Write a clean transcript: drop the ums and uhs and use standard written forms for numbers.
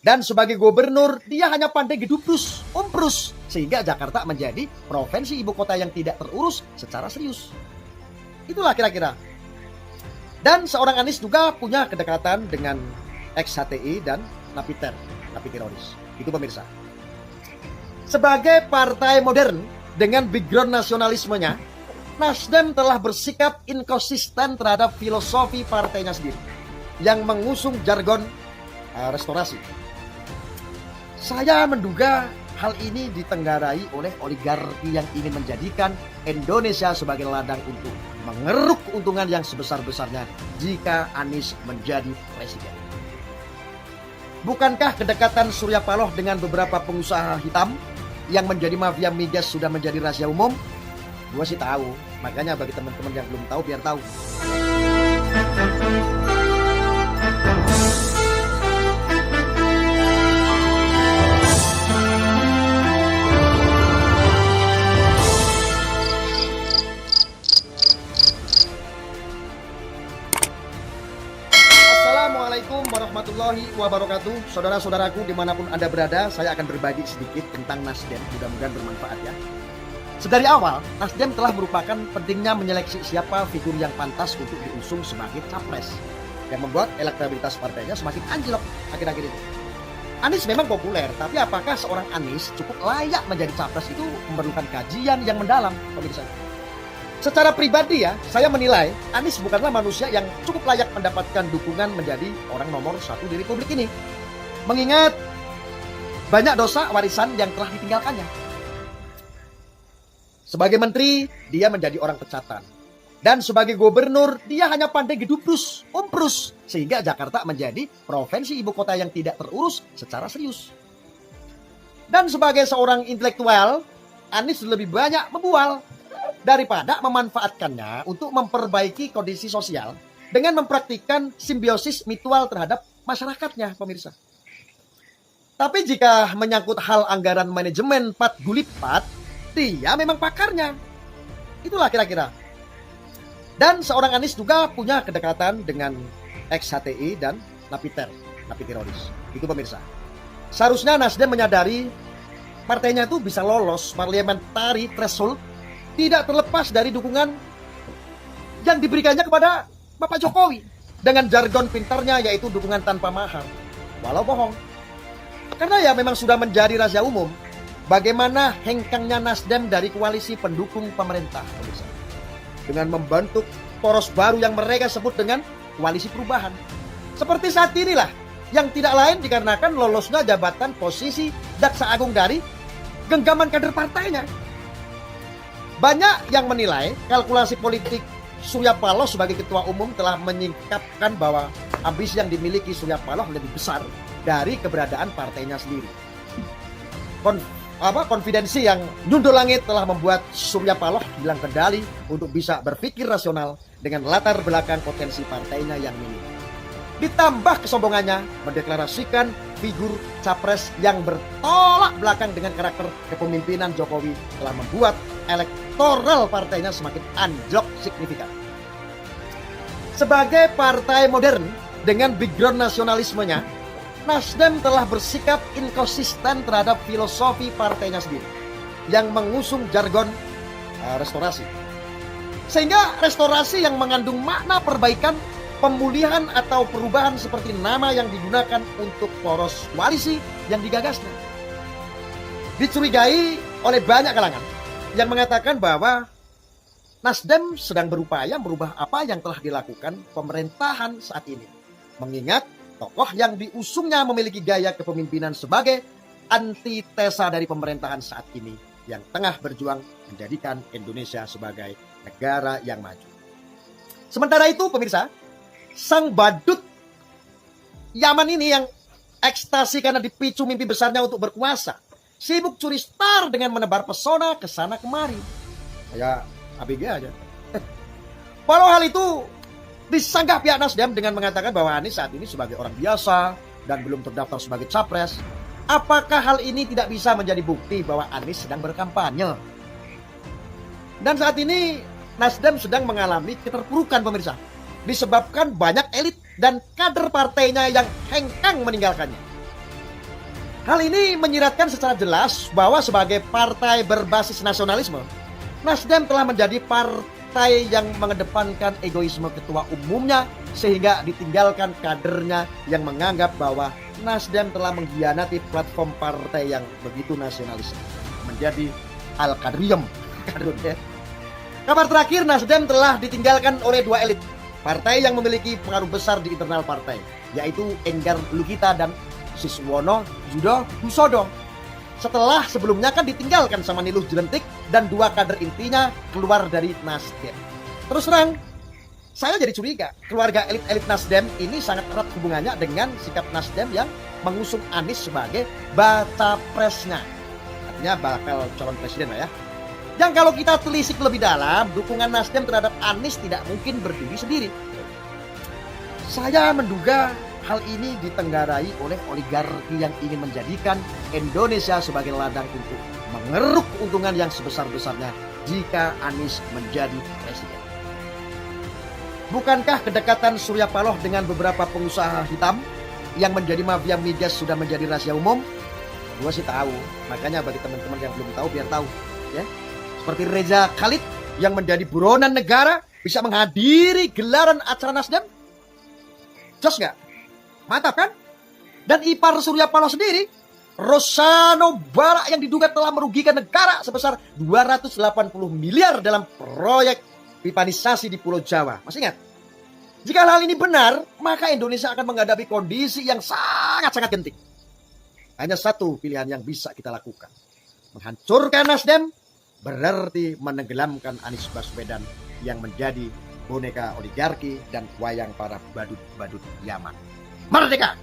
Dan sebagai gubernur, dia hanya pandai geduprus, umprus, sehingga Jakarta menjadi provinsi ibu kota yang tidak terurus secara serius. Itulah kira-kira. Dan seorang Anies juga punya kedekatan dengan ex-HTI dan napi teroris. Itu pemirsa. Sebagai partai modern dengan background nasionalismenya, Nasdem telah bersikap inkonsisten terhadap filosofi partainya sendiri yang mengusung jargon restorasi. Saya menduga hal ini ditenggarai oleh oligarki yang ingin menjadikan Indonesia sebagai ladang untuk mengeruk keuntungan yang sebesar-besarnya jika Anies menjadi presiden. Bukankah kedekatan Surya Paloh dengan beberapa pengusaha hitam yang menjadi mafia migas sudah menjadi rahasia umum? Gua sih tahu, makanya bagi teman-teman yang belum tahu biar tahu. Assalamualaikum warahmatullahi wabarakatuh. Saudara-saudaraku dimanapun Anda berada, saya akan berbagi sedikit tentang Nasdem. Mudah-mudahan bermanfaat ya. Sedari awal, Nasdem telah merupakan pentingnya menyeleksi siapa figur yang pantas untuk diusung sebagai capres, yang membuat elektabilitas partainya semakin anjlok akhir-akhir ini. Anies memang populer, tapi apakah seorang Anies cukup layak menjadi capres itu memerlukan kajian yang mendalam, pemirsa. Secara pribadi ya, saya menilai Anies bukanlah manusia yang cukup layak mendapatkan dukungan menjadi orang nomor 1 di Republik ini. Mengingat banyak dosa warisan yang telah ditinggalkannya. Sebagai menteri, dia menjadi orang pecatan. Dan sebagai gubernur, dia hanya pandai geduprus, umprus, sehingga Jakarta menjadi provinsi ibu kota yang tidak terurus secara serius. Dan sebagai seorang intelektual, Anies lebih banyak membual daripada memanfaatkannya untuk memperbaiki kondisi sosial dengan mempraktikkan simbiosis mutual terhadap masyarakatnya, pemirsa. Tapi jika menyangkut hal anggaran manajemen Pat Gulipat, dia memang pakarnya. Itulah kira-kira. Dan seorang Anies juga punya kedekatan dengan ex-HTI dan napi teroris. Itu pemirsa. Seharusnya Nasdem menyadari partainya itu bisa lolos parliamentary threshold tidak terlepas dari dukungan yang diberikannya kepada Bapak Jokowi dengan jargon pintarnya yaitu dukungan tanpa mahar. Walau bohong. Karena ya memang sudah menjadi rahasia umum bagaimana hengkangnya Nasdem dari koalisi pendukung pemerintah, pemirsa. Dengan membentuk poros baru yang mereka sebut dengan koalisi perubahan. Seperti saat inilah yang tidak lain dikarenakan lolosnya jabatan posisi Jaksa Agung dari genggaman kader partainya. Banyak yang menilai kalkulasi politik Surya Paloh sebagai ketua umum telah menyingkapkan bahwa ambisi yang dimiliki Surya Paloh lebih besar dari keberadaan partainya sendiri. Konfidensi yang nyundul langit telah membuat Surya Paloh hilang kendali untuk bisa berpikir rasional dengan latar belakang potensi partainya yang minim. Ditambah kesombongannya mendeklarasikan figur capres yang bertolak belakang dengan karakter kepemimpinan Jokowi telah membuat elektoral partainya semakin anjlok signifikan. Sebagai partai modern dengan background nasionalismenya, Nasdem telah bersikap inkonsisten terhadap filosofi partainya sendiri yang mengusung jargon restorasi. Sehingga restorasi yang mengandung makna perbaikan, pemulihan atau perubahan seperti nama yang digunakan untuk poros koalisi yang digagasnya. Dicurigai oleh banyak kalangan yang mengatakan bahwa Nasdem sedang berupaya merubah apa yang telah dilakukan pemerintahan saat ini. Mengingat tokoh yang diusungnya memiliki gaya kepemimpinan sebagai antitesa dari pemerintahan saat ini yang tengah berjuang menjadikan Indonesia sebagai negara yang maju. Sementara itu pemirsa, sang badut Yaman ini yang ekstasi karena dipicu mimpi besarnya untuk berkuasa, sibuk curi star dengan menebar pesona ke sana kemari. Kayak ABG aja. Walau hal itu disanggah pihak Nasdem dengan mengatakan bahwa Anies saat ini sebagai orang biasa dan belum terdaftar sebagai capres. Apakah hal ini tidak bisa menjadi bukti bahwa Anies sedang berkampanye? Dan saat ini Nasdem sedang mengalami keterpurukan pemirsa, disebabkan banyak elit dan kader partainya yang hengkang meninggalkannya. Hal ini menyiratkan secara jelas bahwa sebagai partai berbasis nasionalisme, Nasdem telah menjadi partai yang mengedepankan egoisme ketua umumnya sehingga ditinggalkan kadernya yang menganggap bahwa Nasdem telah mengkhianati platform partai yang begitu nasionalis, menjadi al-kadriyem. Kabar terakhir, Nasdem telah ditinggalkan oleh dua elit partai yang memiliki pengaruh besar di internal partai, yaitu Enggar Lukita dan Siswono Judo Husodo. Setelah sebelumnya kan ditinggalkan sama Niluh Jelentik dan dua kader intinya keluar dari Nasdem. Terus terang, saya jadi curiga keluarga elit-elit Nasdem ini sangat erat hubungannya dengan sikap Nasdem yang mengusung Anies sebagai baca presnya. Artinya bakal calon presiden lah ya. Yang kalau kita telisik lebih dalam, dukungan Nasdem terhadap Anies tidak mungkin berdiri sendiri. Saya menduga hal ini ditenggarai oleh oligarki yang ingin menjadikan Indonesia sebagai ladang untuk mengeruk keuntungan yang sebesar-besarnya jika Anies menjadi presiden. Bukankah kedekatan Surya Paloh dengan beberapa pengusaha hitam yang menjadi mafia migas sudah menjadi rahasia umum? Gua sih tahu, makanya bagi teman-teman yang belum tahu biar tahu, ya. Seperti Reza Khalid yang menjadi buronan negara bisa menghadiri gelaran acara Nasdem. Jos nggak? Mantap kan? Dan ipar Surya Paloh sendiri, Rosano Bara yang diduga telah merugikan negara sebesar 280 miliar dalam proyek pipanisasi di Pulau Jawa. Masih ingat? Jika hal ini benar, maka Indonesia akan menghadapi kondisi yang sangat-sangat genting. Hanya satu pilihan yang bisa kita lakukan. Menghancurkan Nasdem berarti menenggelamkan Anies Baswedan yang menjadi boneka oligarki dan wayang para badut-badut Yaman. Merdeka!